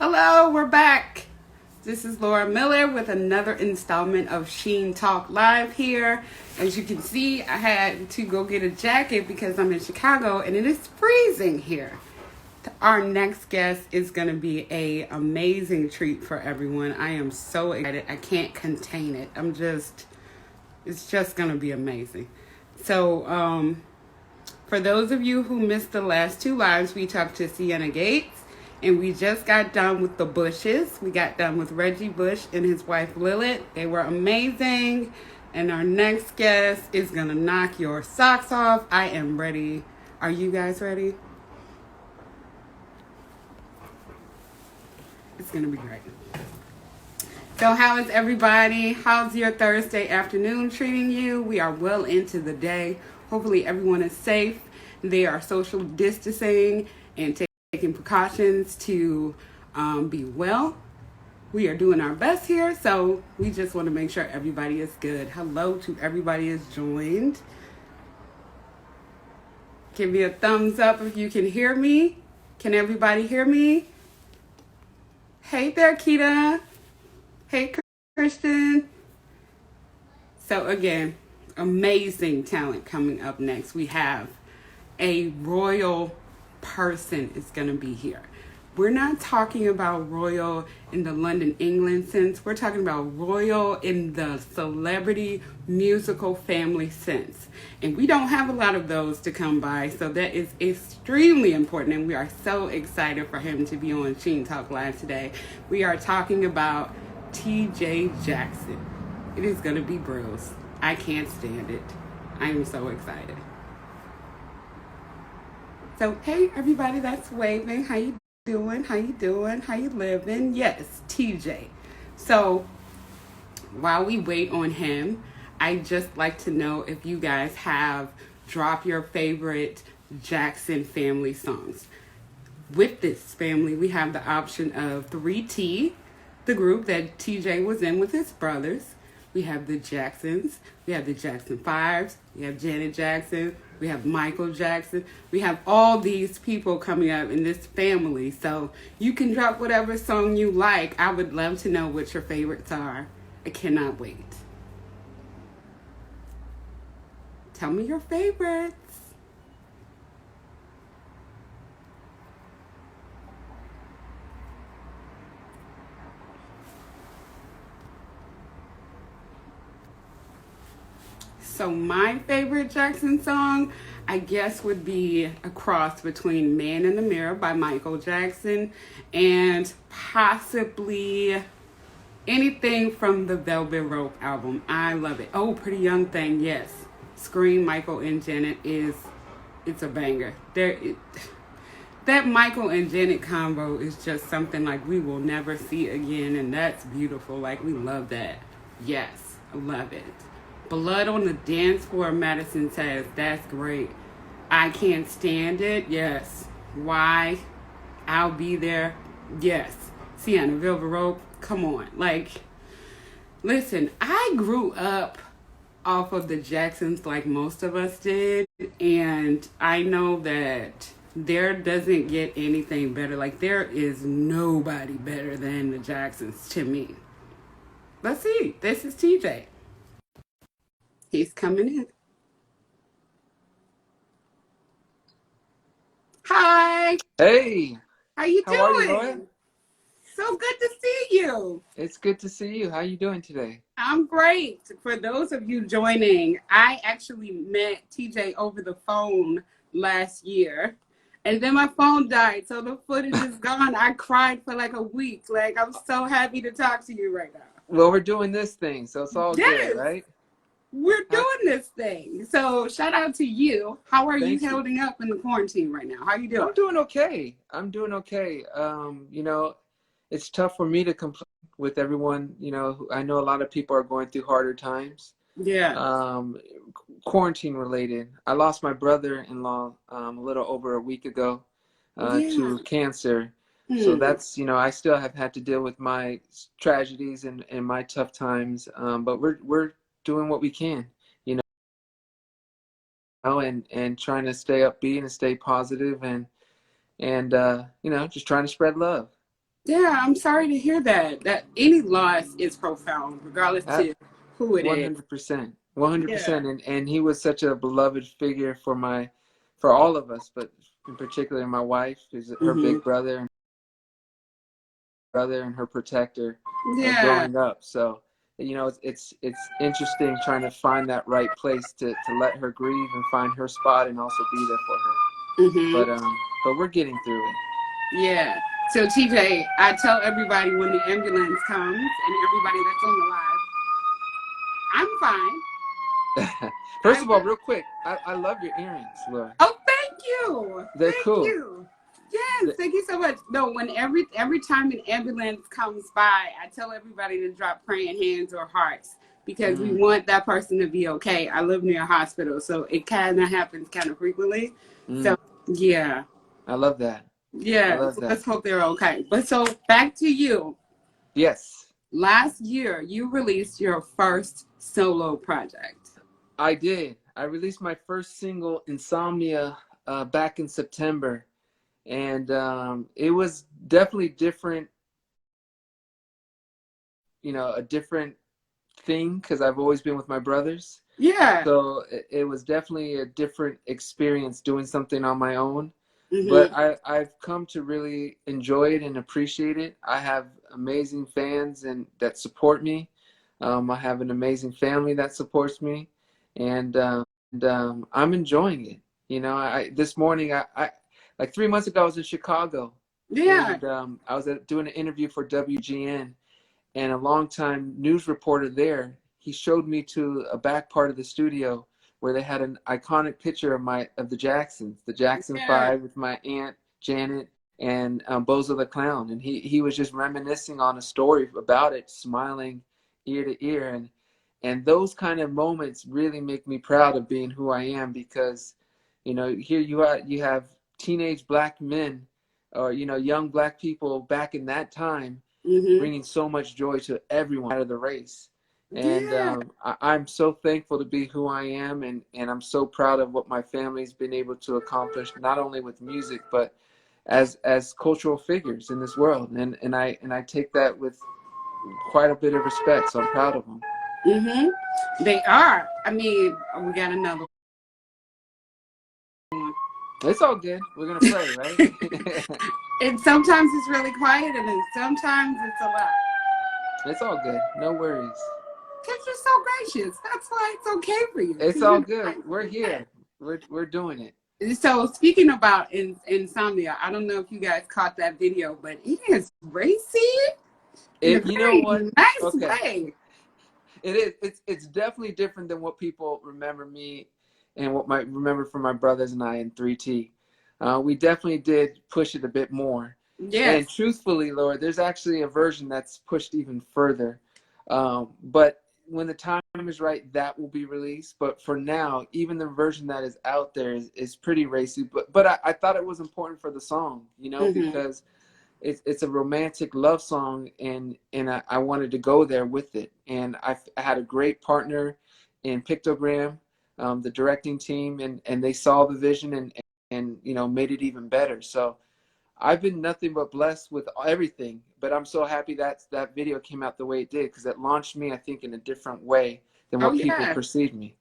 Hello, we're back. This is Laura Miller with another installment of Sheen Talk Live here. As you can see, I had to go get a jacket because I'm in Chicago and it is freezing here. Our next guest is going to be an amazing treat for everyone. I am so excited. I can't contain it. It's just going to be amazing. So, for those of you who missed the last two lives, we talked to Sienna Gates. And we just got done with the Bushes. We got done with Reggie Bush and his wife Lilith. They were amazing. And our next guest is going to knock your socks off. I am ready. Are you guys ready? It's going to be great. So how is everybody? How's your Thursday afternoon treating you? We are well into the day. Hopefully everyone is safe. They are social distancing and taking precautions to be well. We are doing our best here, so we just want to make sure everybody is good. Hello to everybody is joined. Give me a thumbs up if you can hear me. Can everybody hear me? Hey there, Keita. Hey, Christian. So again, amazing talent coming up next. We have a royal person is going to be here. We're not talking about royal in the London, England sense. We're talking about royal in the celebrity musical family sense. And we don't have a lot of those to come by. So that is extremely important. And we are so excited for him to be on Sheen Talk Live today. We are talking about T.J. Jackson. It is going to be brills. I can't stand it. I am so excited. So, hey, everybody that's waving. How you doing? How you doing? How you living? Yes, TJ. So, while we wait on him, I just like to know if you guys have drop your favorite Jackson family songs. With this family, we have the option of 3T, the group that TJ was in with his brothers. We have the Jacksons. We have the Jackson Fives. We have Janet Jackson. We have Michael Jackson. We have all these people coming up in this family. So you can drop whatever song you like. I would love to know what your favorites are. I cannot wait. Tell me your favorites. So my favorite Jackson song, I guess, would be a cross between Man in the Mirror by Michael Jackson and possibly anything from the Velvet Rope album. I love it. Oh, Pretty Young Thing, yes. Scream, Michael and Janet it's a banger. That Michael and Janet combo is just something like we will never see again, and that's beautiful. Like, we love that. Yes, I love it. Blood on the Dance Floor, Madison says. That's great. I Can't Stand It. Yes. Why? I'll Be There. Yes. Sienna, Velvet Rope. Come on. Like, listen, I grew up off of the Jacksons like most of us did. And I know that there doesn't get anything better. Like, there is nobody better than the Jacksons to me. Let's see. This is TJ. He's coming in. Hi. Hey, How you how are you, Laura? doing? So good to see you. It's good to see you. How you doing today? I'm great. For those of you joining, I actually met TJ over the phone last year. And then my phone died, so the footage is gone. I cried for like a week. Like, I'm so happy to talk to you right now. Well, we're doing this thing, so it's all good, Yes, right? we're doing this thing. So shout out to you. How are you Thank you. holding up in the quarantine right now? How you doing? I'm doing okay. It's tough for me to complain with everyone. I know a lot of people are going through harder times. Yeah. Quarantine related. I lost my brother-in-law a little over a week ago to cancer. So that's, I still have had to deal with my tragedies and my tough times. But we're doing what we can, and trying to stay upbeat and stay positive and just trying to spread love. Yeah, I'm sorry to hear that. That any loss is profound, regardless At to who it is. 100%, Yeah. 100%, and he was such a beloved figure for all of us, but in particular my wife, who's her Hmm. big brother and her protector, Yeah. growing up. So it's interesting trying to find that right place to let her grieve and find her spot and also be there for her. Hmm. But we're getting through it. Yeah. So TJ, I tell everybody when the ambulance comes and everybody that's on the live, I'm fine. First I of all, real quick, I love your earrings, Laura. Oh, thank you. They're Thank cool. you. Yes, thank you so much. No, when every time an ambulance comes by, I tell everybody to drop praying hands or hearts because we Mm, want that person to be okay. I live near a hospital, so it kind of happens kind of frequently. mm. So yeah, I love that. I yeah. love So that. let's hope they're okay. But so back to you. Yes, Last year, you released your first solo project. I did. I released my first single, Insomnia, back in September, and it was definitely different. A different thing because I've always been with my brothers. Yeah. So it was definitely a different experience doing something on my own. But Mhm. I've come to really enjoy it and appreciate it. I have amazing fans and that support me. I have an amazing family that supports me, and I'm enjoying it. This morning, like 3 months ago, I was in Chicago, Yeah. and I was doing an interview for WGN, and a longtime news reporter there, he showed me to a back part of the studio where they had an iconic picture of the Jacksons, the Jackson Yeah. Five, with my aunt Janet and Bozo the Clown, and he was just reminiscing on a story about it, smiling ear to ear, and those kind of moments really make me proud of being who I am because, here you have teenage black men, or young black people back in that time Mhm. bringing so much joy to everyone out of the race. And Yeah. I'm so thankful to be who I am, and I'm so proud of what my family's been able to accomplish, not only with music, but as cultural figures in this world. And I take that with quite a bit of respect. So I'm proud of them. Hmm. They are. I mean, we got another one. It's all good. We're gonna pray, right? And sometimes it's really quiet, and then sometimes it's a lot. It's all good. No worries. Because you're so gracious. That's why it's okay for you. It's Because all you're good. nice. We're here. We're doing it. So speaking about insomnia, I don't know if you guys caught that video, but it is racy in a You know very what? nice Okay. way. It is. It's definitely different than what people remember me and what might remember from my brothers and I in 3T. We definitely did push it a bit more. And Yes. truthfully, Lord, there's actually a version that's pushed even further. But when the time is right, that will be released. But for now, even the version that is out there is pretty racy. But I thought it was important for the song, Hmm. because it's a romantic love song, and I wanted to go there with it. And I had a great partner in Pictogram, the directing team, and they saw the vision and made it even better. So I've been nothing but blessed with everything. But I'm so happy that video came out the way it did, because it launched me, I think, in a different way than Oh what people yeah. perceived me.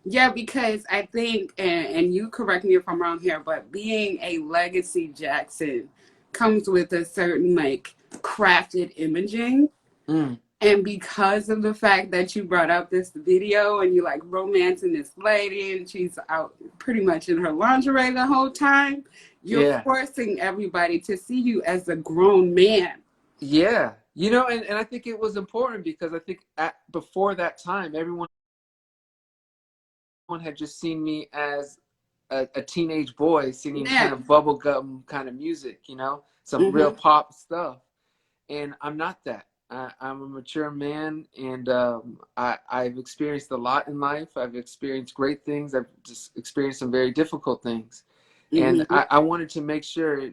Yeah, because I think, and you correct me if I'm wrong here, but being a legacy Jackson comes with a certain like crafted imaging. Mm, And because of the fact that you brought up this video and you like romancing this lady and she's out pretty much in her lingerie the whole time, you're yeah. forcing everybody to see you as a grown man. Yeah. And I think it was important because I think before that time, everyone had just seen me as a teenage boy singing kind Yeah. of bubblegum kind of music, some real Mm-hmm. pop stuff. And I'm not that. I'm a mature man, and I've experienced a lot in life. I've experienced great things. I've just experienced some very difficult things. And Mm-hmm. I wanted to make sure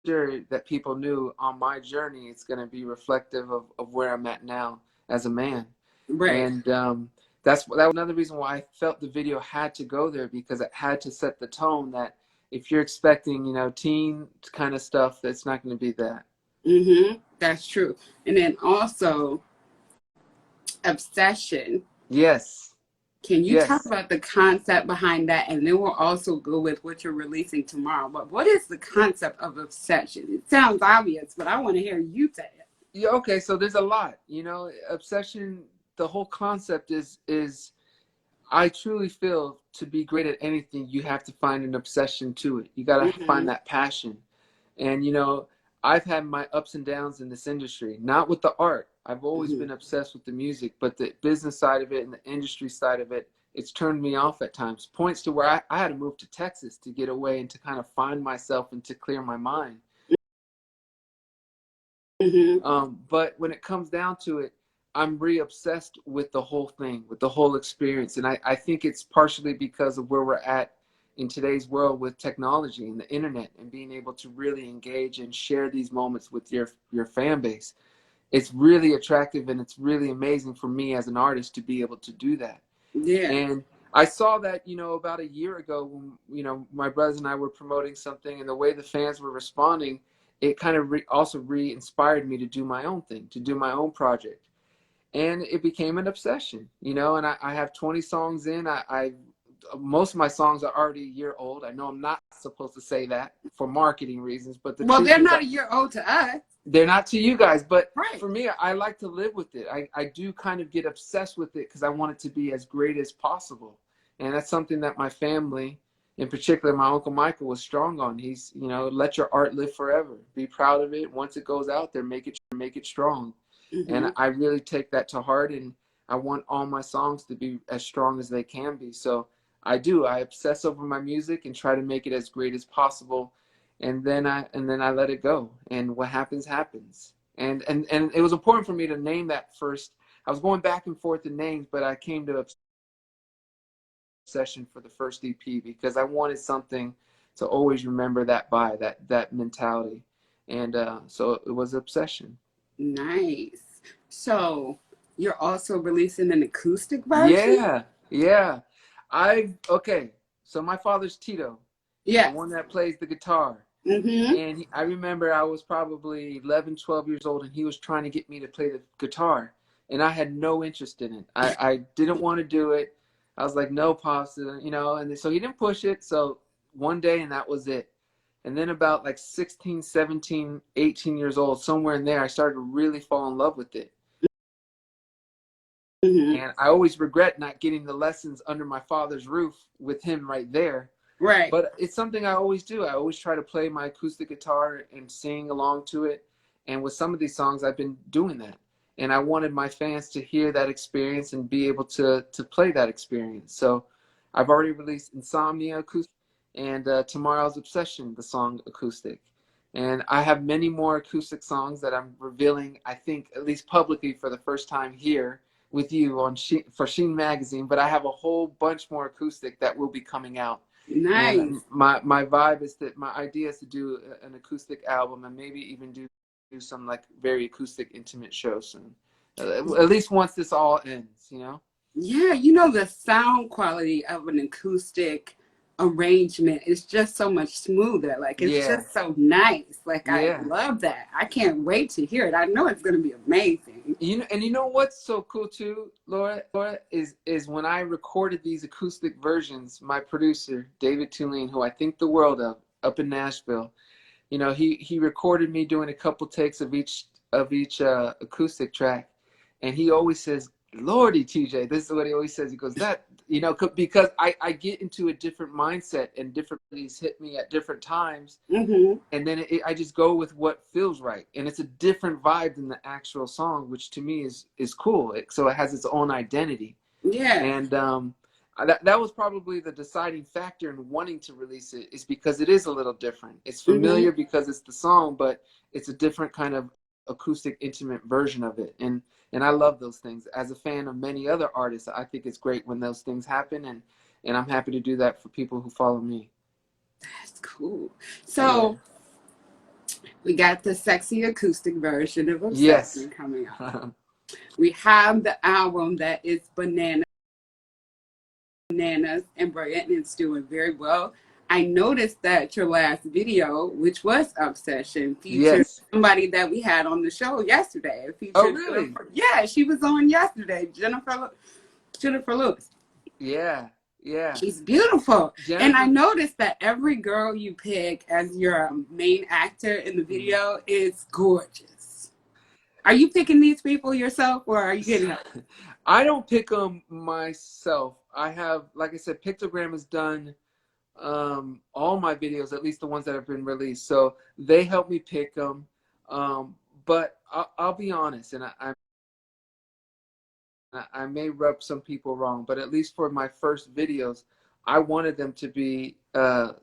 that people knew on my journey, it's going to be reflective of where I'm at now as a man. Right. And that was another reason why I felt the video had to go there, because it had to set the tone that if you're expecting, teen kind of stuff, that's not going to be that. That's true. And then also obsession. Yes. Can you talk Yes. about the concept behind that? And then we'll also go with what you're releasing tomorrow. But what is the concept of obsession? It sounds obvious, but I want to hear you say it. Yeah, okay, so there's a lot, obsession. The whole concept is I truly feel to be great at anything, you have to find an obsession to it. You got to find Mm-hmm. that passion. And, I've had my ups and downs in this industry, not with the art. I've always Mm-hmm. been obsessed with the music, but the business side of it and the industry side of it, it's turned me off at times. Points to where I had to move to Texas to get away and to kind of find myself and to clear my mind. Mm-hmm. But when it comes down to it, I'm re-obsessed with the whole thing, with the whole experience. And I think it's partially because of where we're at in today's world with technology and the internet and being able to really engage and share these moments with your fan base. It's really attractive and it's really amazing for me as an artist to be able to do that. Yeah. And I saw that, about a year ago when, my brothers and I were promoting something, and the way the fans were responding, it kind of also re-inspired me to do my own thing, to do my own project. And it became an obsession, and I have 20 songs in. I most of my songs are already a year old. I know I'm not supposed to say that for marketing reasons, but the Well, truth they're is not a year old to us. they're not to you guys, but Right. for me, I like to live with it. I do kind of get obsessed with it because I want it to be as great as possible. And that's something that my family, in particular, my Uncle Michael, was strong on. He's, let your art live forever. Be proud of it. Once it goes out there, make it strong. Mm-hmm. And I really take that to heart, and I want all my songs to be as strong as they can be. So I do. I obsess over my music and try to make it as great as possible, and then I let it go, and what happens happens. And it was important for me to name that first. I was going back and forth in names, but I came to obsession for the first EP because I wanted something to always remember that mentality, and so it was obsession. Nice. So you're also releasing an acoustic version? Yeah, yeah. Okay. So my father's Tito, the Yes. one that plays the guitar. Mm-hmm. And I remember I was probably 11, 12 years old, and he was trying to get me to play the guitar. And I had no interest in it. I didn't want to do it. I was like, no, Pops, and so he didn't push it. So one day, and that was it. And then about like 16, 17, 18 years old, somewhere in there, I started to really fall in love with it. Mm-hmm. And I always regret not getting the lessons under my father's roof with him right there. Right. But it's something I always do. I always try to play my acoustic guitar and sing along to it. And with some of these songs, I've been doing that. And I wanted my fans to hear that experience and be able to play that experience. So I've already released Insomnia acoustic, and tomorrow's Obsession, the song acoustic. And I have many more acoustic songs that I'm revealing, I think, at least publicly for the first time here with you on for Sheen Magazine. But I have a whole bunch more acoustic that will be coming out. And Nice. my vibe is that my idea is to do an acoustic album and maybe even do some like very acoustic intimate shows soon. At least once this all ends. Yeah, the sound quality of an acoustic arrangement is just so much smoother. Like, it's Yeah, just so nice. Like, I yeah. love that. I can't wait to hear it. I know it's going to be amazing. And you know what's so cool too, Laura, is when I recorded these acoustic versions, my producer David Tulane, who I think the world of, up in Nashville, he recorded me doing a couple takes of each acoustic track, and he always says, "Lordy, TJ," this is what he always says. He goes, "That because I get into a different mindset and different things hit me at different times, Mm-hmm. and then I just go with what feels right, and it's a different vibe than the actual song, which to me is cool. So it has its own identity." Yeah. And that was probably the deciding factor in wanting to release it, is because it is a little different. It's Mm-hmm. familiar because it's the song, but it's a different kind of acoustic, intimate version of it. And I love those things. As a fan of many other artists, I think it's great when those things happen, and I'm happy to do that for people who follow me. That's cool. Yeah. So, we got the sexy acoustic version of Yes. Obsession coming up. We have the album that is Bananas, and Brian is doing very well. I noticed that your last video, which was Obsession, featured Yes. somebody that we had on the show yesterday. It Oh, featured really? Jennifer. Yeah, she was on yesterday. Jennifer Lewis. Yeah. Yeah. She's beautiful. And I Jennifer. noticed that every girl you pick as your main actor in the Mhm. video is gorgeous. Are you picking these people yourself or are you getting help? I don't pick them myself. I have, like I said, Pictogram has done all my videos, at least the ones that have been released. So they help me pick them. But I'll be honest, and I may rub some people wrong, but at least for my first videos, I wanted them to be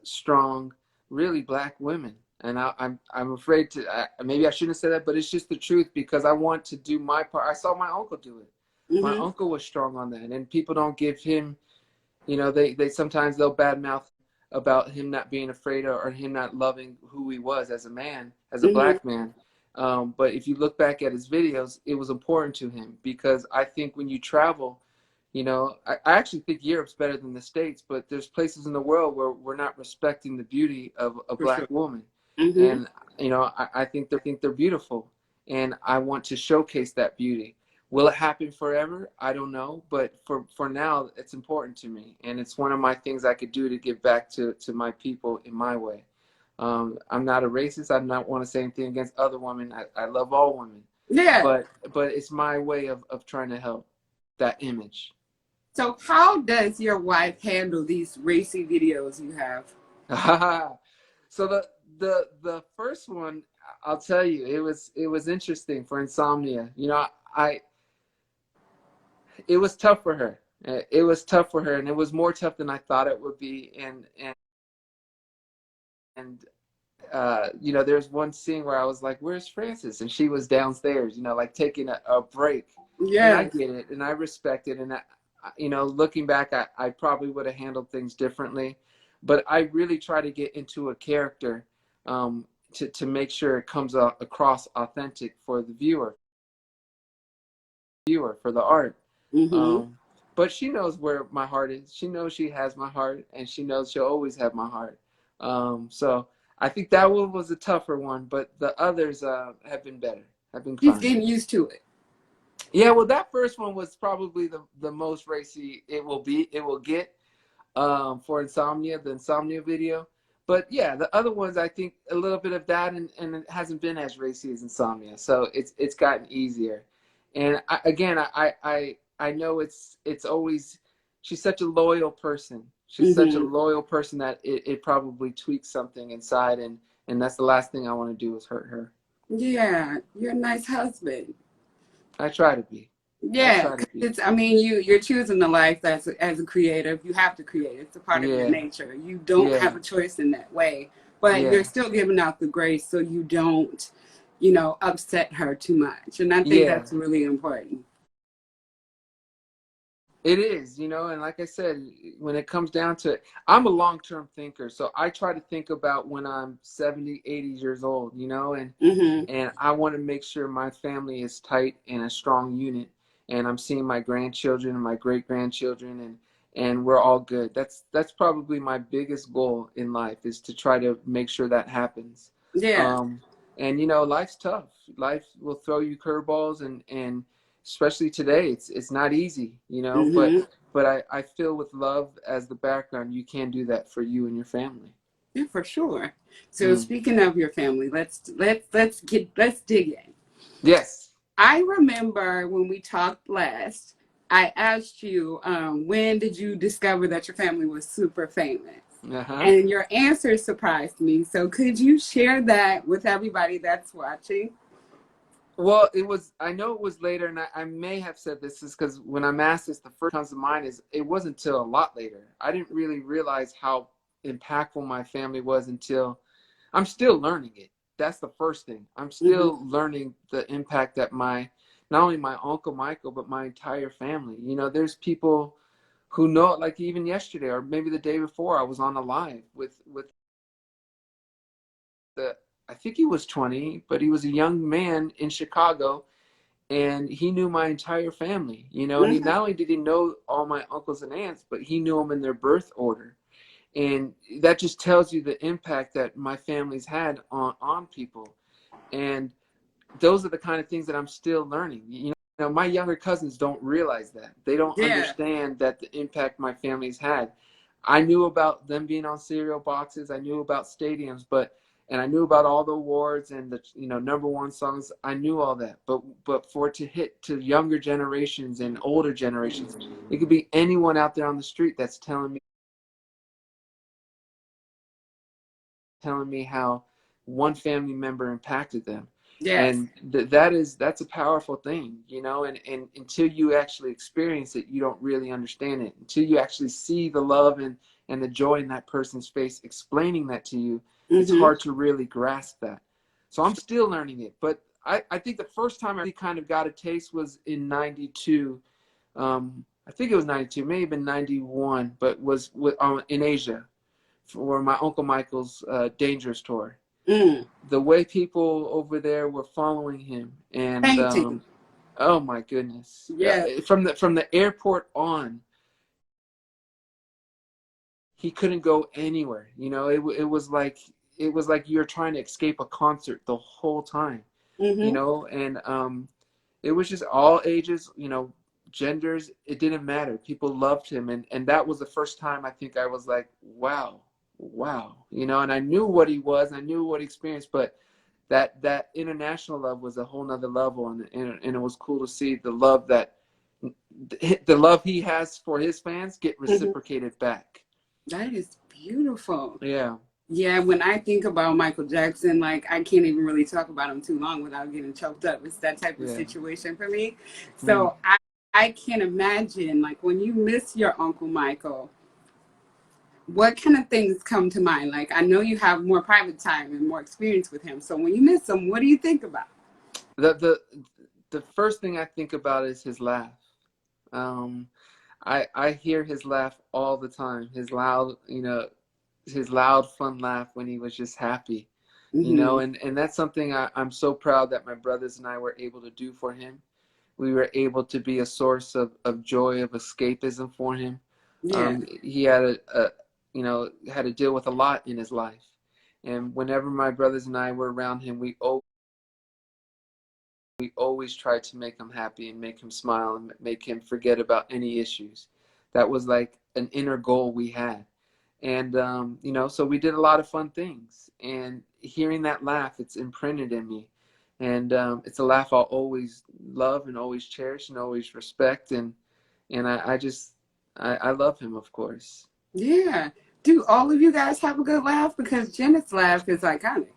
strong, really black women. And I'm afraid to, maybe I shouldn't have said that, but it's just the truth because I want to do my part. I saw my uncle do it. My Mm-hmm. uncle was strong on that, and people don't give him, they sometimes they'll badmouth about him not being afraid or him not loving who he was as a man, as a Mm-hmm. black man. But if you look back at his videos, it was important to him because I think when you travel, I actually think Europe's better than the States, but there's places in the world where we're not respecting the beauty of a For sure. black woman. Mm-hmm. And, I think they're beautiful. And I want to showcase that beauty. Will it happen forever? I don't know. But for now, it's important to me. And it's one of my things I could do to give back to my people in my way. I'm not a racist. I don't want to say anything against other women. I love all women. Yeah. But it's my way of trying to help that image. So how does your wife handle these racy videos you have? So the first one, I'll tell you, it was interesting for Insomnia. I it was tough for her. It was tough for her, and it was more tough than I thought it would be. And there's one scene where I was like, "Where's Frances?" And she was downstairs, like taking a break. And I Yes. get it, and I respect it. And looking back, I probably would have handled things differently, but I really try to get into a character to make sure it comes across authentic for the viewer for the art. Mm-hmm. Um, but she knows where my heart is. She knows she has my heart, and she knows she'll always have my heart. So I think that one was a tougher one, but the others have been better, have been She's fine. getting used to it. Yeah, well, that first one was probably the most racy it will get for Insomnia, the Insomnia video. But yeah, the other ones I think a little bit of that, and it hasn't been as racy as Insomnia, so it's gotten easier. And I know it's always she's such a loyal person. She's such a Mm-hmm. loyal person that it probably tweaks something inside, and that's the last thing I want to do is hurt her. Yeah, you're a nice husband. I try to be. I Yeah, try to 'cause be. it's. I mean, you're choosing the life as a creative. You have to create. It's a part of your Yeah, nature. You don't yeah, have a choice in that way, but you're yeah, still giving out the grace so you don't, upset her too much. And I think yeah. that's really important. It is, and like I said, when it comes down to it, I'm a long-term thinker. So I try to think about when I'm 70, 80 years old, and Mm-hmm. and I want to make sure my family is tight and a strong unit, and I'm seeing my grandchildren and my great-grandchildren, and we're all good. That's probably my biggest goal in life is to try to make sure that happens. Yeah. Um, and life's tough. Life will throw you curveballs, and especially today, it's not easy, but Mm-hmm. I feel with love as the background, you can do that for you and your family. Yeah, for sure. So Mm. speaking of your family, let's dig in. Yes. I remember when we talked last, I asked you, when did you discover that your family was super famous? Uh-huh. And your answer surprised me. So could you share that with everybody that's watching? Well, I know it was later, and I may have said this is because when I'm asked this, the first comes to mind is it wasn't until a lot later. I didn't really realize how impactful my family was until I'm still learning it. That's the first thing. I'm Mm-hmm. still learning the impact that not only my uncle Michael, but my entire family. There's people who know, like even yesterday or maybe the day before, I was on a live with the, I think he was 20, but he was a young man in Chicago, and he knew my entire family, and he Mm-hmm. not only did he know all my uncles and aunts, but he knew them in their birth order. And that just tells you the impact that my family's had on people. And those are the kind of things that I'm still learning. My younger cousins don't realize that. They don't Yeah. understand that the impact my family's had. I knew about them being on cereal boxes. I knew about stadiums, and I knew about all the awards and the number one songs. I knew all that. But for it to hit to younger generations and older generations, it could be anyone out there on the street that's telling me how one family member impacted them. Yes. And that's a powerful thing, and until you actually experience it, you don't really understand it. Until you actually see the love and the joy in that person's face explaining that to you, it's Mm-hmm. hard to really grasp that. So I'm still learning it. But I think the first time I really kind of got a taste was in 92. I think it was 92, may have been 91, but was in Asia for my Uncle Michael's Dangerous tour. Mm. The way people over there were following him, and Painting. oh my goodness, Yeah. from the airport on, he couldn't go anywhere. It was like you're trying to escape a concert the whole time. Mm-hmm. And it was just all ages, genders. It didn't matter. People loved him, and that was the first time I think I was like, wow, wow, and I knew what he was, I knew what he experienced, but that international love was a whole nother level, and it was cool to see the love he has for his fans get Mm-hmm. reciprocated back. That is beautiful. Yeah. Yeah, when I think about Michael Jackson, like I can't even really talk about him too long without getting choked up. It's that type of Yeah. situation for me. Mm. So I can imagine, like, when you miss your Uncle Michael, what kind of things come to mind? Like, I know you have more private time and more experience with him. So when you miss him, what do you think about? The first thing I think about is his laugh. um I hear his laugh all the time. His loud, fun laugh when he was just happy. Mm-hmm. And that's something I'm so proud that my brothers and I were able to do for him. We were able to be a source of joy, of escapism for him. Yeah. He had to deal with a lot in his life. And whenever my brothers and I were around him, we always tried to make him happy and make him smile and make him forget about any issues. That was like an inner goal we had. And so we did a lot of fun things. And hearing that laugh, it's imprinted in me. And it's a laugh I'll always love and always cherish and always respect. And I love him, of course. Yeah. Do all of you guys have a good laugh? Because Janet's laugh is iconic.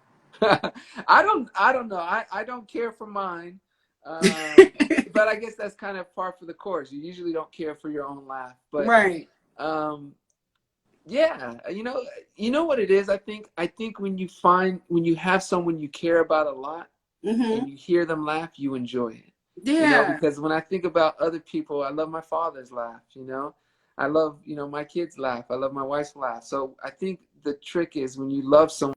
I don't know. I don't care for mine. But I guess that's kind of par for the course. You usually don't care for your own laugh. But Right. um, yeah, you know what it is. I think when you have someone you care about a lot Mm-hmm. and you hear them laugh, you enjoy it. Yeah. Because when I think about other people, I love my father's laugh. I love my kids' laugh. I love my wife's laugh. So I think the trick is when you love someone.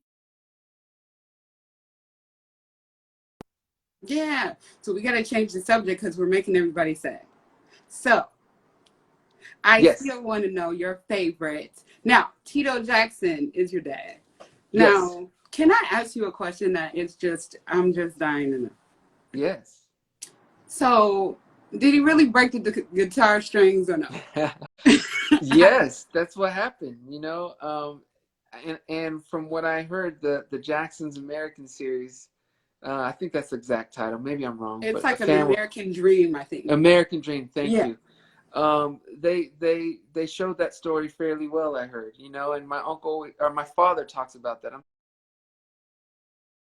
Yeah. So we got to change the subject because we're making everybody sad. So I Yes, still want to know your favorites. Now, Tito Jackson is your dad. yes, Now, can I ask you a question that I'm just dying to know? yes. So, did he really break the guitar strings or no? Yes, that's what happened. And from what I heard, the Jacksons American series, I think that's the exact title. Maybe I'm wrong, It's but a like an fan will. American dream, I think. American Dream. Thank Yeah. you. They showed that story fairly well, I heard. And my uncle or my father talks about that. I'm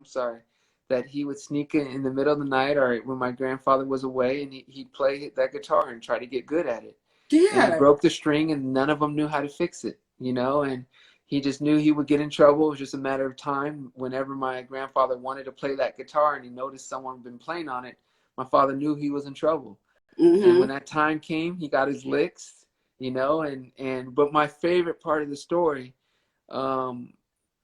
sorry, that he would sneak in the middle of the night or when my grandfather was away, and he'd play that guitar and try to get good at it. And he Yeah. broke the string, and none of them knew how to fix it. And he just knew he would get in trouble. It was just a matter of time. Whenever my grandfather wanted to play that guitar and he noticed someone had been playing on it, my father knew he was in trouble. And when Mm-hmm. that time came, he got his licks. And but my favorite part of the story um,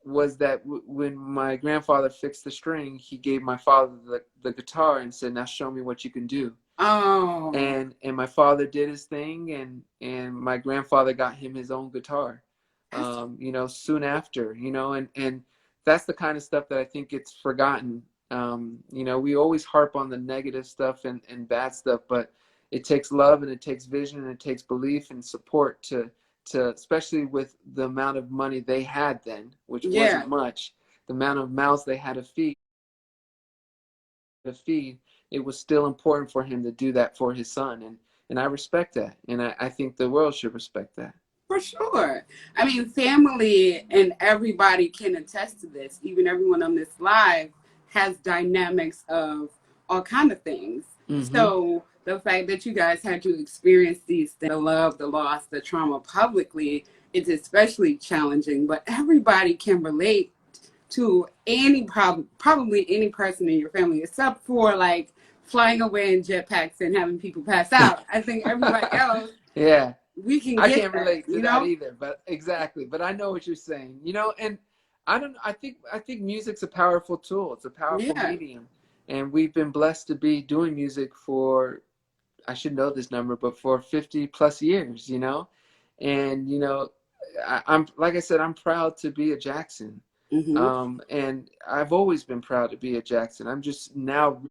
was that when my grandfather fixed the string, he gave my father the guitar and said, "Now show me what you can do." Oh. And my father did his thing, and my grandfather got him his own guitar. That's soon after, and that's the kind of stuff that I think gets forgotten. We always harp on the negative stuff and bad stuff, but it takes love and it takes vision and it takes belief and support to especially with the amount of money they had then, which yeah. wasn't much, the amount of mouths they had to feed, it was still important for him to do that for his son. And I respect that. And I think the world should respect that. For sure. I mean, family and everybody can attest to this. Even everyone on this live has dynamics of all kind of things. Hmm. So the fact that you guys had to experience these things, the love, the loss, the trauma publicly, it's especially challenging. But everybody can relate to probably any person in your family, except for like flying away in jetpacks and having people pass out. I think everybody else, Yeah. we can I get can't that, relate to you that know? either, but exactly. But I know what you're saying, and I don't. I think music's a powerful tool. It's a powerful Yeah. medium, and we've been blessed to be doing music for, I should know this number, but for 50 plus years, and I'm like I said, I'm proud to be a Jackson, Mm-hmm. and I've always been proud to be a Jackson. I'm just now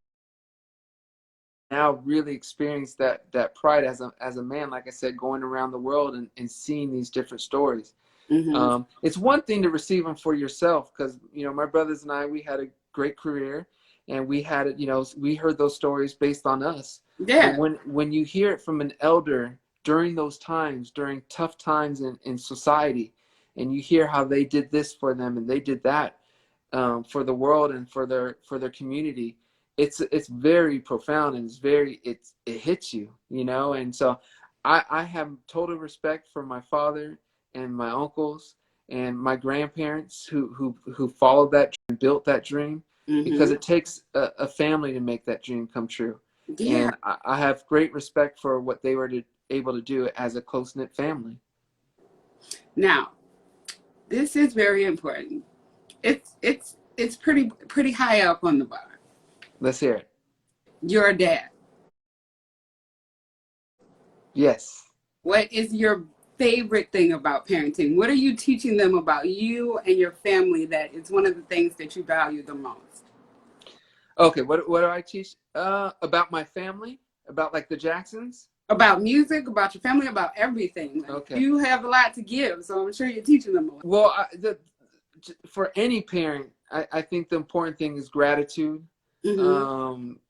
really experience that pride as a man, like I said, going around the world and seeing these different stories. Mm-hmm. It's one thing to receive them for yourself, because my brothers and I, we had a great career, and we had it. We heard those stories based on us. But Yeah. when you hear it from an elder during those times, during tough times in society, and you hear how they did this for them and they did that, for the world and for their community, it's very profound, and it hits you, and so I have total respect for my father and my uncles and my grandparents who followed that and built that dream, because Mm-hmm. it takes a family to make that dream come true. Yeah. And I have great respect for what they were able to do as a close-knit family. Now, this is very important. It's pretty high up on the bar. Let's hear it. Your dad. Yes. What is your favorite thing about parenting? What are you teaching them about you and your family that is one of the things that you value the most? Okay, what do I teach? About my family, about like the Jacksons. About music, about your family, about everything. Like Okay. you have a lot to give, so I'm sure you're teaching them a lot. Well, for any parent, I think the important thing is gratitude, Mm-hmm. um,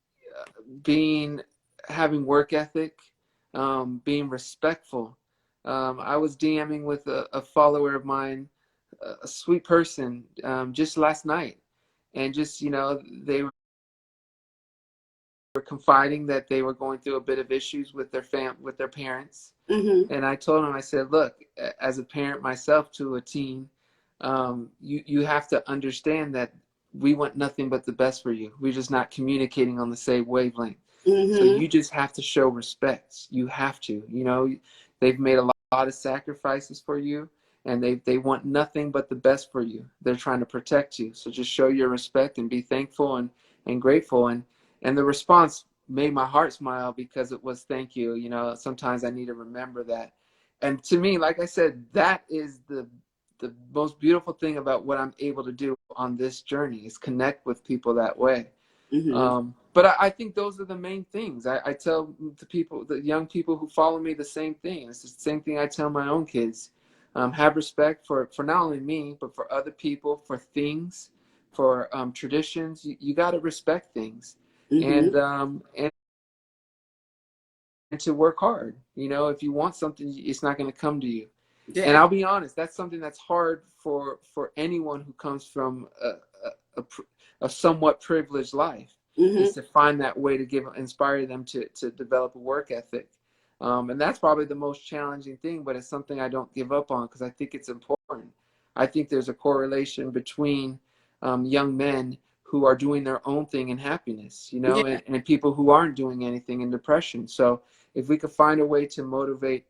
being having work ethic, being respectful. I was DMing with a follower of mine, a sweet person, just last night, and just they were confiding that they were going through a bit of issues with their parents. Mm-hmm. And I told him, I said, look, as a parent myself to a teen, you have to understand that we want nothing but the best for you. We're just not communicating on the same wavelength. So Mm-hmm. you just have to show respect. You have to. They've made a lot of sacrifices for you, and they want nothing but the best for you. They're trying to protect you. So just show your respect and be thankful and grateful. And the response made my heart smile, because it was thank you. Sometimes I need to remember that. And to me, like I said, that is the most beautiful thing about what I'm able to do on this journey, is connect with people that way. Mm-hmm. But I think those are the main things. I tell the young people who follow me, the same thing. It's the same thing I tell my own kids. Have respect for not only me, but for other people, for things, for traditions. You got to respect things, Mm-hmm. and to work hard. If you want something, it's not going to come to you. And Yeah. I'll be honest, that's something that's hard for anyone who comes from a somewhat privileged life, Mm-hmm. is to find that way to inspire them to develop a work ethic. And that's probably the most challenging thing, but it's something I don't give up on, because I think it's important. I think there's a correlation between young men who are doing their own thing in happiness, Yeah. and people who aren't doing anything in depression. So if we could find a way to motivate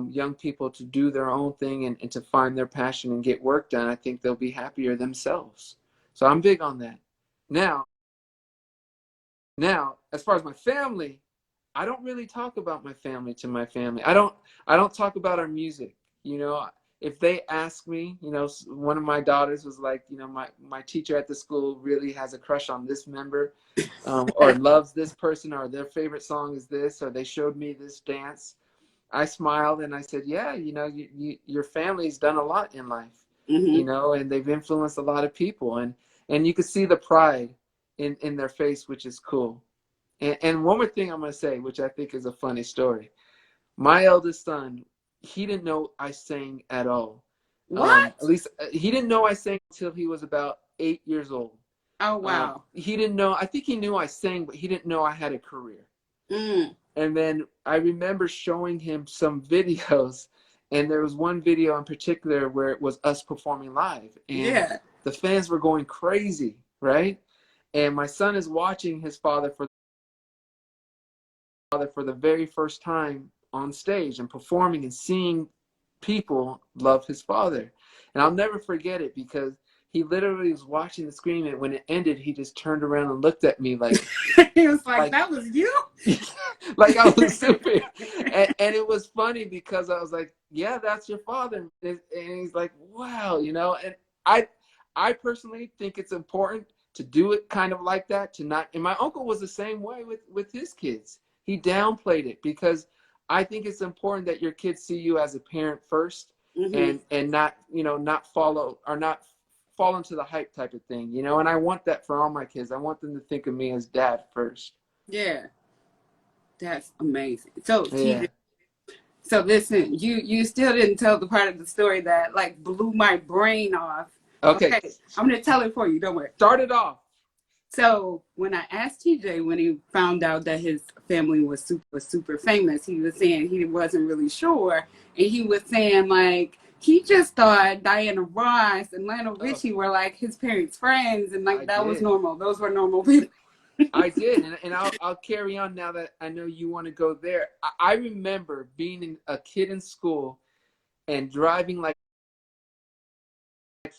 young people to do their own thing, and to find their passion and get work done, I think they'll be happier themselves. So I'm big on that. Now, as far as my family, I don't really talk about my family to my family. I don't talk about our music. You know, if they ask me, one of my daughters was like, my teacher at the school really has a crush on this member, or loves this person, or their favorite song is this, or they showed me this dance. I smiled and I said, yeah, your family's done a lot in life, and they've influenced a lot of people, and you could see the pride in their face, which is cool. And one more thing I'm going to say, which I think is a funny story. My eldest son, he didn't know I sang at all. What? At least he didn't know I sang until he was about 8 years old. Oh, wow. He didn't know. I think he knew I sang, but he didn't know I had a career. Mm. And then I remember showing him some videos, and there was one video in particular where it was us performing live, and the fans were going crazy, right? And my son is watching his father for the very first time on stage and performing and seeing people love his father. And I'll never forget it, because he literally was watching the screen, and when it ended, he just turned around and looked at me like he was like, that was you? like I was stupid. And it was funny because I was like, yeah, that's your father. And he's like, wow, and I personally think it's important to do it kind of like that, to not, and my uncle was the same way with his kids. He downplayed it, because I think it's important that your kids see you as a parent first, and not, not follow, or not fall into the hype type of thing, and I want that for all my kids. I want them to think of me as dad first. Yeah. That's amazing. So, Yeah. TJ, so listen, you still didn't tell the part of the story that like blew my brain off. Okay. I'm going to tell it for you. Don't worry. Start it off. So when I asked TJ, when he found out that his family was super famous, he was saying he wasn't really sure. And he was saying like, he just thought Diana Ross and Lionel Richie were like his parents' friends. And like, that was normal. Those were normal people. I did. And I'll carry on now that I know you want to go there. I remember being a kid in school and driving like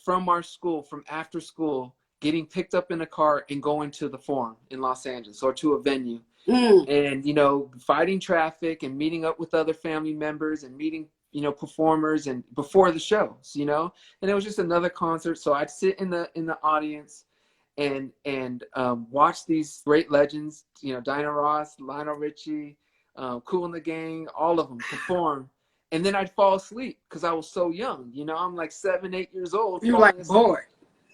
from our school, from after school, getting picked up in a car and going to the Forum in Los Angeles, or to a venue. And, fighting traffic and meeting up with other family members and meeting, performers, and before the shows, and it was just another concert. So I'd sit in the audience and watch these great legends, Diana Ross, Lionel Richie, Kool and the Gang, all of them perform. And then I'd fall asleep because I was so young. I'm like 7, 8 years old. You're like bored.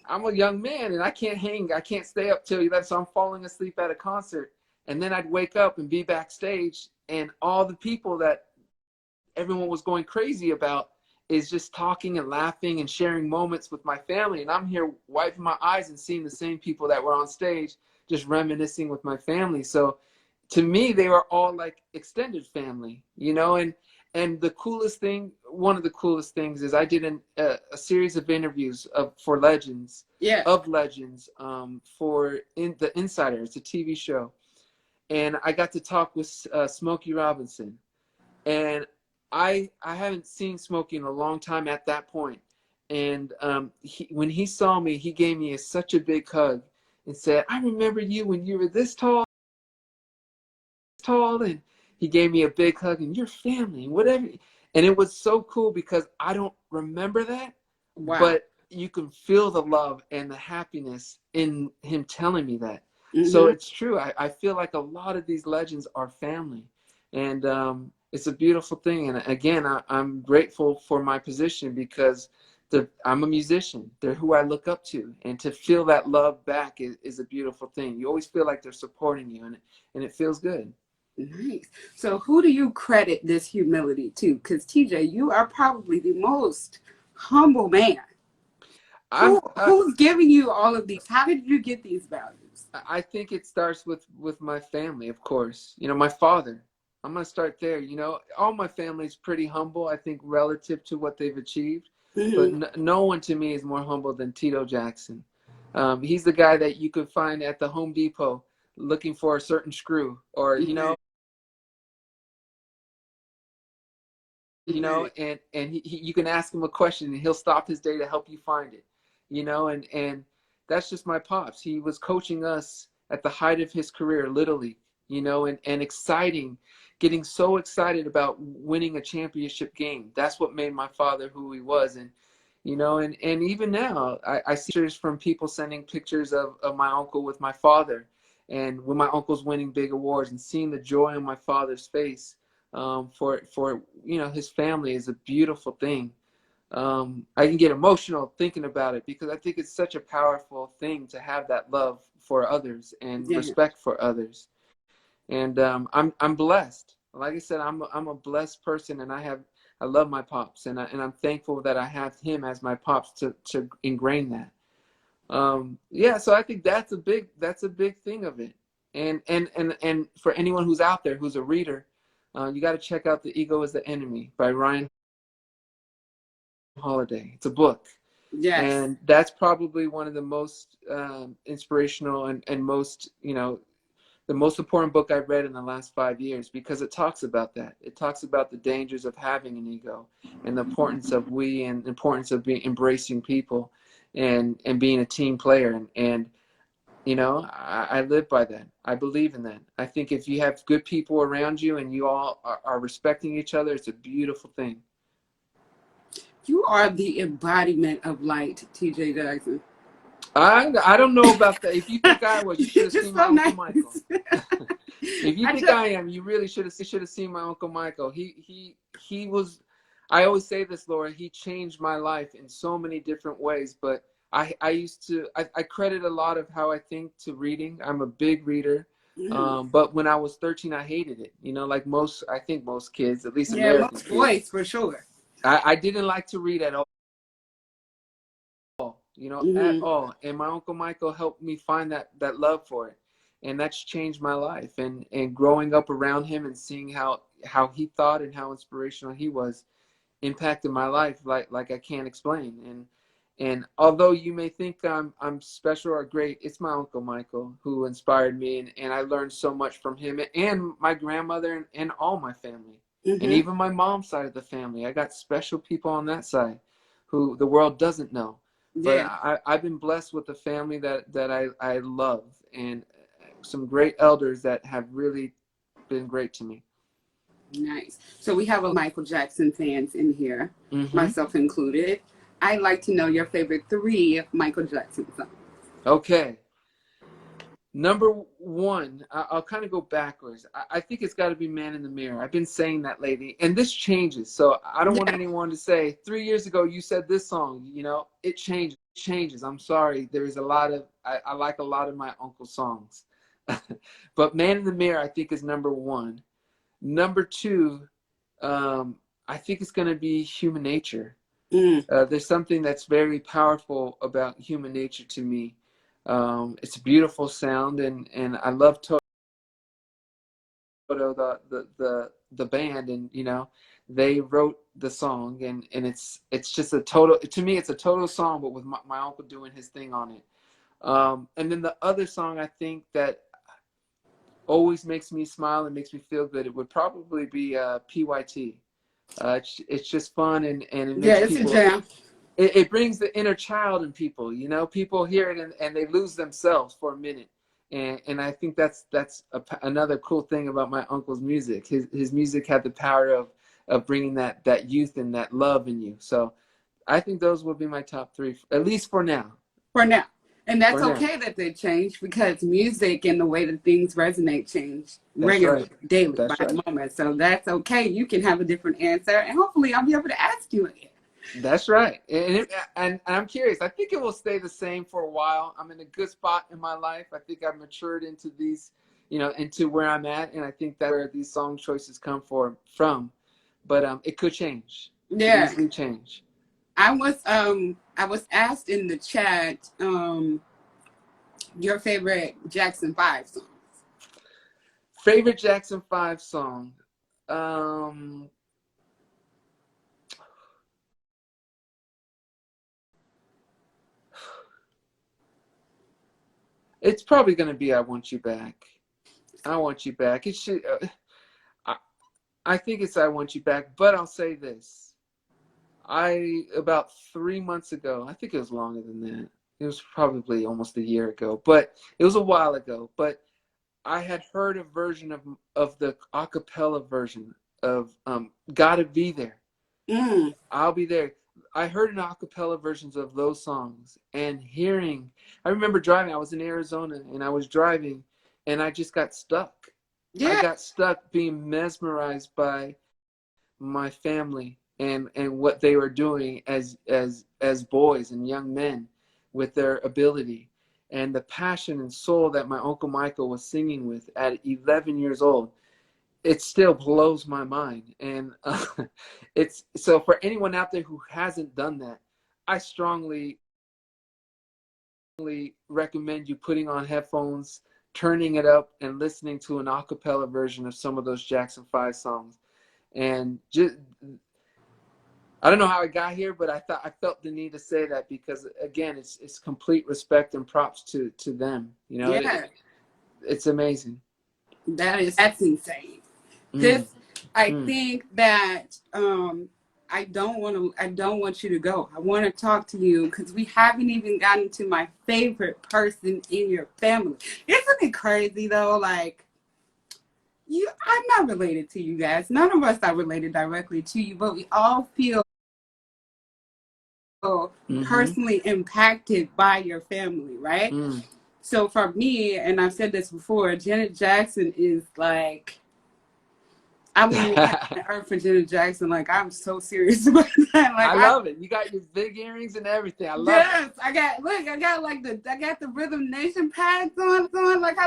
I'm a young man and I can't stay up till 11. So I'm falling asleep at a concert. And then I'd wake up and be backstage, and all the people that everyone was going crazy about is just talking and laughing and sharing moments with my family. And I'm here wiping my eyes and seeing the same people that were on stage, just reminiscing with my family. So to me, they were all like extended family, and the coolest thing, one of the coolest things, is I did a series of interviews for Legends, for The Insider. It's a TV show. And I got to talk with Smokey Robinson. And I haven't seen Smokey in a long time at that point. And when he saw me, he gave me such a big hug and said, I remember you when you were this tall. And he gave me a big hug, and your family, and whatever. And it was so cool because I don't remember that. Wow. But you can feel the love and the happiness in him telling me that. So it's true. I feel like a lot of these legends are family. And it's a beautiful thing. And again, I'm grateful for my position, because I'm a musician. They're who I look up to. And to feel that love back is a beautiful thing. You always feel like they're supporting you, and it feels good. Nice. So who do you credit this humility to? Because TJ, you are probably the most humble man. Who's giving you all of these? How did you get these values? I think it starts with my family, of course. My father. I'm going to start there. All my family's pretty humble, I think, relative to what they've achieved. But no one to me is more humble than Tito Jackson. He's the guy that you could find at the Home Depot looking for a certain screw, or, and you can ask him a question and he'll stop his day to help you find it, and that's just my pops. He was coaching us at the height of his career, Little League, and exciting getting so excited about winning a championship game. That's what made my father who he was. And and even now I see pictures from people sending pictures of my uncle with my father, and when my uncle's winning big awards, and seeing the joy on my father's face for his family is a beautiful thing. I can get emotional thinking about it, because I think it's such a powerful thing to have that love for others and Yeah. respect for others. And I'm blessed. Like I said, I'm a blessed person, and I love my pops, and I'm thankful that I have him as my pops to ingrain that. Yeah, so I think that's a big thing of it. And for anyone who's out there who's a reader, you got to check out The Ego is the Enemy by Ryan Holiday. It's a book. Yes. And that's probably one of the most inspirational and most, the most important book I've read in the last 5 years, because it talks about that. It talks about the dangers of having an ego, and the importance of and the importance of embracing people, and being a team player. And I live by that. I believe in that. I think if you have good people around you and you all are respecting each other, it's a beautiful thing. You are the embodiment of light, TJ Jackson. I don't know about that. If you think I was, you should You're have just seen my so Uncle nice. Michael. If you I think just, I am, you really should have seen my Uncle Michael. He was. I always say this, Laura. He changed my life in so many different ways. But I credit a lot of how I think to reading. I'm a big reader. But when I was 13, I hated it. Like I think most kids, at least yeah, American most kids. boys for sure. I didn't like to read at all. At Hmm. all. And my Uncle Michael helped me find that love for it. And that's changed my life. And growing up around him and seeing how he thought and how inspirational he was impacted my life like I can't explain. And although you may think I'm special or great, it's my Uncle Michael who inspired me, and I learned so much from him and my grandmother and all my family. And Hmm. even my mom's side of the family. I got special people on that side who the world doesn't know. But Yeah. I've been blessed with a family that I love, and some great elders that have really been great to me. Nice. So we have a Michael Jackson fans in here, Hmm. myself included. I'd like to know your favorite three Michael Jackson songs. Okay. Number one, I'll kind of go backwards. I think it's got to be Man in the Mirror. I've been saying that lately, and this changes. So I don't want Yeah. anyone to say 3 years ago you said this song. It changes. I'm sorry. There's a lot of I like a lot of my uncle's songs, but Man in the Mirror I think is number one. Number two, I think it's going to be Human Nature. Mm. There's something that's very powerful about human nature to me. It's a beautiful sound, and I love Toto, the band, and they wrote the song, and it's just a total. To me, it's a total song, but with my uncle doing his thing on it. And then the other song I think that always makes me smile and makes me feel good, it would probably be PYT. It's just fun, and it Yeah, makes it's a people. jam. It brings the inner child in people. People hear it, and they lose themselves for a minute. And I think that's another cool thing about my uncle's music. His music had the power of bringing that youth and that love in you. So I think those would be my top three, at least for now. For now. And that's For now. okay that they change, because music and the way that things resonate change That's regularly, right. daily, by That's right. moment. So that's okay. You can have a different answer, and hopefully I'll be able to ask you again. That's right. And I'm curious. I think it will stay the same for a while. I'm in a good spot in my life. I think I've matured into into where I'm at, and I think that's where these song choices come from. But it could change. It could Yeah. easily change. I was asked in the chat your favorite Jackson 5 songs. Favorite Jackson 5 song. Um, it's probably going to be "I Want You Back." I Want You Back. It should. I, I think it's "I Want You Back." But I'll say this: about 3 months ago, I think it was longer than that. It was probably almost a year ago, but it was a while ago. But I had heard a version of the a cappella version of Gotta Be There. Mm. I'll Be There. I heard an a cappella versions of those songs, and hearing, I remember driving, I was in Arizona and I was driving and I just got stuck. I Yeah. got stuck being mesmerized by my family and what they were doing as boys and young men with their ability and the passion and soul that my Uncle Michael was singing with at 11 years old. It still blows my mind. And it's so for anyone out there who hasn't done that, I strongly recommend you putting on headphones, turning it up, and listening to an a cappella version of some of those Jackson 5 songs. And just, I don't know how I got here, but I felt the need to say that because again, it's complete respect and props to them. You know, Yeah. it's amazing. That's insane. Mm, This, I mm. think that I don't want you to go. I want to talk to you because we haven't even gotten to my favorite person in your family. Isn't it crazy though? Like I'm not related to you guys. None of us are related directly to you, but we all feel Mm-hmm. personally impacted by your family, right? Mm. So for me, and I've said this before, Janet Jackson is like, I would move heaven and earth for Janet Jackson. Like, I'm so serious about that. Like, I love it. You got your big earrings and everything. I love it. yes, I got like I got the Rhythm Nation pads on. Like,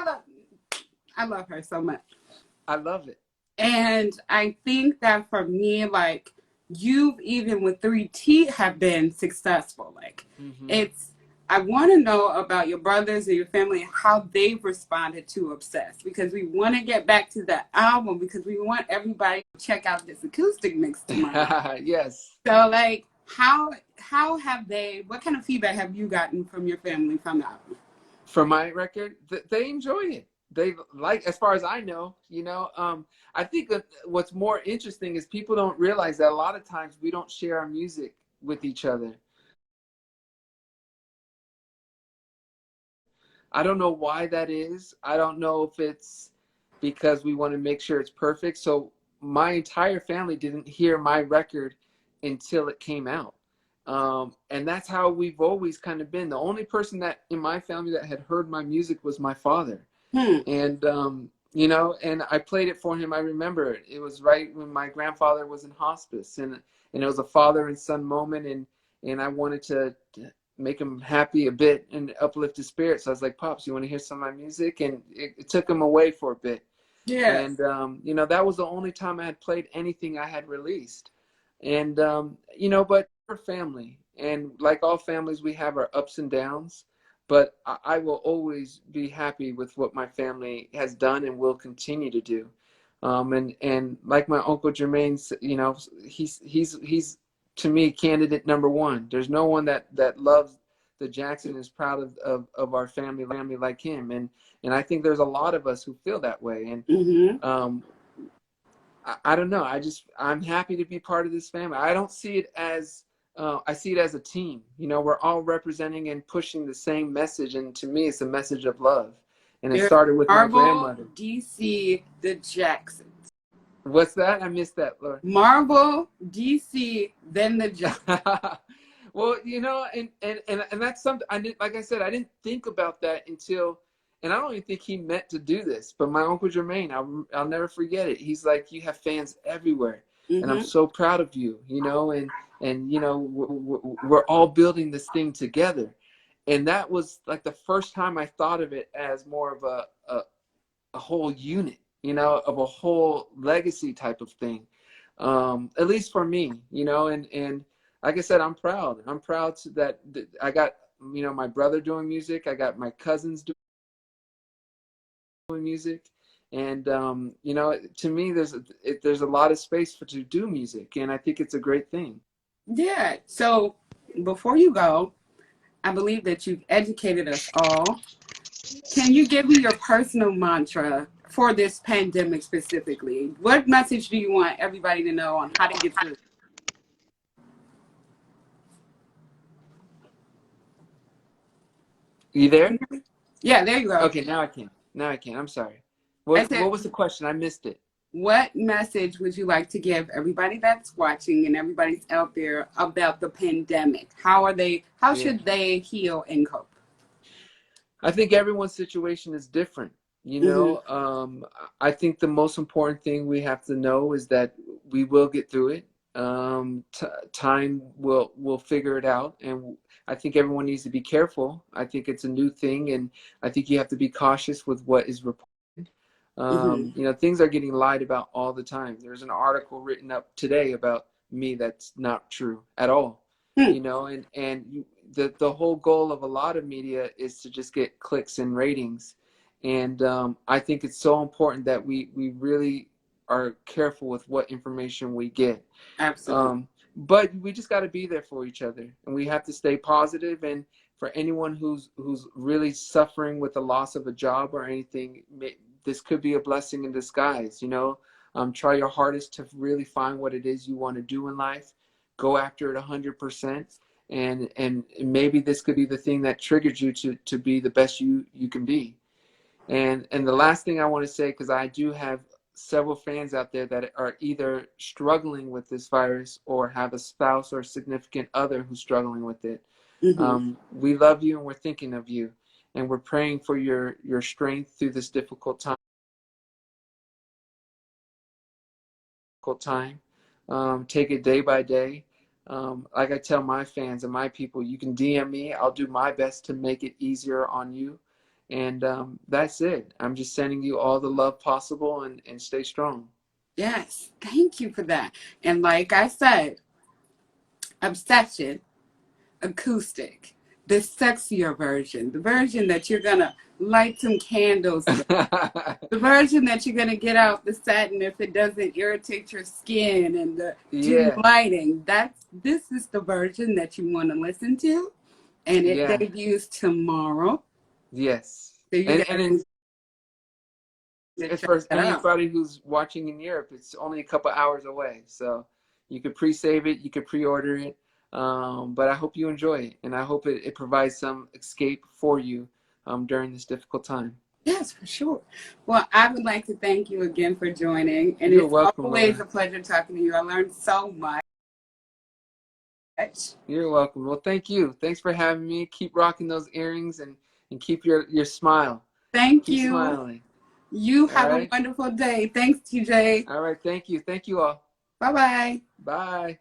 I love her so much. I love it. And I think that for me, like, you've even with 3T have been successful. Like, Mm-hmm. I want to know about your brothers and your family, how they've responded to Obsessed, because we want to get back to that album because we want everybody to check out this acoustic mix tomorrow. Yes. So, like, how have they, what kind of feedback have you gotten from your family from the album? For my record, they enjoy it. They like, as far as I know, I think that what's more interesting is people don't realize that a lot of times we don't share our music with each other. I don't know why that is. I don't know if it's because we want to make sure it's perfect. So my entire family didn't hear my record until it came out. And that's how we've always kind of been. The only person that in my family that had heard my music was my father. And, and I played it for him. I remember it was right when my grandfather was in hospice, and it was a father and son moment. And I wanted to make him happy a bit and uplift his spirits. So I was like, Pops, you want to hear some of my music? And it took him away for a bit. Yeah. And, that was the only time I had played anything I had released. And, but we're family. And like all families, we have our ups and downs. But I will always be happy with what my family has done and will continue to do. And like my Uncle Jermaine, he's to me candidate number one. There's no one that loves the Jackson, is proud of our family like him. And I think there's a lot of us who feel that way. And I don't know. I'm happy to be part of this family. I don't see it as I see it as a team. We're all representing and pushing the same message, and to me, it's a message of love. And it There's started with my Marvel, grandmother. DC, the Jacksons. What's that? I missed that, Laura. Marvel, DC, then the Jacksons. Well, and that's something I didn't, like I said, I didn't think about that until, and I don't even think he meant to do this, but my Uncle Jermaine, I'll never forget it. He's like, you have fans everywhere, and I'm so proud of you, and we're all building this thing together. And that was like the first time I thought of it as more of a whole unit, of a whole legacy type of thing. At least for me, and like I said, I'm proud. I'm proud that I got, my brother doing music. I got my cousins doing music. And, to me, there's a lot of space to do music. And I think it's a great thing. Yeah. So before you go, I believe that you've educated us all. Can you give me your personal mantra for this pandemic specifically? What message do you want everybody to know on how to get through? You there? Yeah, there you go. Okay, now I can. I'm sorry. I What said, was the question? I missed it. what message would you like to give everybody that's watching and everybody's out there about the pandemic? How Yeah. should they heal and cope? I think everyone's situation is different. You Mm-hmm. know, I think the most important thing we have to know is that we will get through it. Time will figure it out, and I think everyone needs to be careful. I think it's a new thing, and I think you have to be cautious with what is reported. Mm-hmm. You know, things are getting lied about all the time. There's an article written up today about me that's not true at all. Hmm. You know, the whole goal of a lot of media is to just get clicks and ratings, and I think it's so important that we really are careful with what information we get. Absolutely. But we just got to be there for each other, and we have to stay positive. And for anyone who's really suffering with the loss of a job or anything, this could be a blessing in disguise. You know, try your hardest to really find what it is you want to do in life. Go after it 100%, and maybe this could be the thing that triggers you to be the best you can be. And the last thing I want to say, because I do have several fans out there that are either struggling with this virus or have a spouse or significant other who's struggling with it. Mm-hmm. We love you and we're thinking of you, and we're praying for your strength through this difficult time. Take it day by day. Like I tell my fans and my people, you can DM me. I'll do my best to make it easier on you. And that's it. I'm just sending you all the love possible, and stay strong. Yes. Thank you for that. And like I said, obsession, acoustic, the sexier version, the version that you're gonna light some candles with, the version that you're gonna get out the satin if it doesn't irritate your skin, and the dim Yeah, lighting. This is the version that you want to listen to, and it yeah, debuts tomorrow. yes. So you And guys and need it's, to it's check for that out. anybody who's watching in Europe. It's only a couple hours away, so you could pre-save it, you could pre-order it. But I hope you enjoy it, and I hope it provides some escape for you during this difficult time. Yes, for sure. Well, I would like to thank you again for joining, and You're it's welcome, always Laura. a pleasure talking to you. I learned so much. You're welcome. Well, thank you. Thanks for having me. Keep rocking those earrings, and keep your smile. Thank Keep you. smiling. You All have a right. wonderful day. Thanks, TJ. All right. Thank you. Thank you all. Bye bye. Bye.